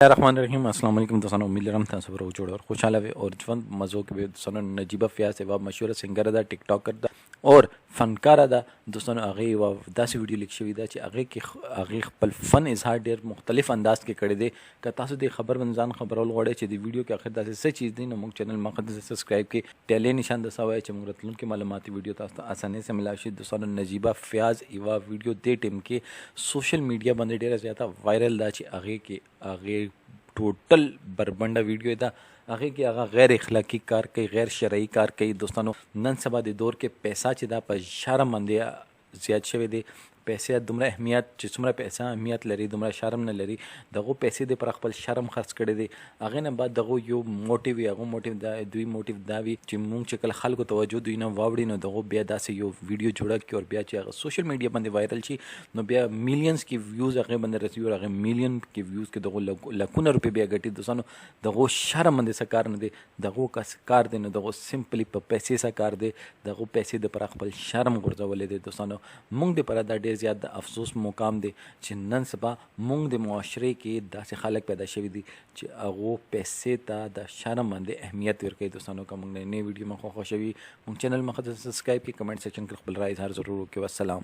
الرحمن الرحیم السلام علیکم دوستانو امید لرم تاسو به جوړ او خوشاله وي او ژوند مزو کې به دوستانو نجیبه فیاض یوه مشهوره سنگر ده ټیک ټاکر ده اور فنکار ده دوستانو هغه یوه داسې ویډیو لیک شوې ده چې هغې خپل فن اظهار ډېر مختلف انداز کې کړی دی که تاسو د خبر باندې ځان خبرول غواړئ چې د ویډیو کې آخر داسې څه چیز دی نو موږ چینل مخه سبسکرایب کړئ ټیلی نشان دسه وایي چې موږ راتلونکي معلوماتي ویډیو تاسو ته اسانۍ سره ملاوي شي دوستانو نجیبه فیاض یوه ویډیو دې ټیم کې سوشل میډیا باندې ډېره زیاته وایرل ده چې هغې ټوټل بربنډه ویډیو ده هغې کې هغه غیر اخلاقي کار کوي غیر شرعي کار کوي دوستانو نن سبا د دور کې پیسه چې دا په شرم باندې زیات شوی دی پیسې دومره اهمیت چې څومره پیسه اهمیت لري دومره شرم نه لري دغو پیسې د پر خپل شرم خرڅ کړی دی هغې نه بعد دغو یو موټیو وي هغه موټیو دا دوی موټیو دا وي چې مونږ چې کله خلکو توجه دوی نه واوړي نو دغو بیا داسې یو ویډیو جوړه کړي او بیا چې هغه سوشل میډیا باندې وایرل شي نو بیا میلیونز کې ویوز هغې باندې رسوي او هغې میلیون کې ویوز کې دغو لکونه روپۍ بیا ګټي دوستانو دغو شرم باندې څه کار نه دی دغو کار دی نو دغو سمپلی په پیسې څه کار دی دغو پیسې د پر خپل شرم غورځولی دی دوستانو مونږ دپاره دا ډېر زیات د افسوس مقام دی چې نن سبا مونږ د معاشرې کې داسې خلک پیدا شوي دي چې هغو پیسې ته د شرم باندې اهمیت ورکوي دوستانو که مونږ نه نوې ویډیو مخه خوښوي مونږ چینل مخه سبسکرایب کړئ کمنټ سیکشن کې خپل رای اظهار ضرور وکړئ والسلام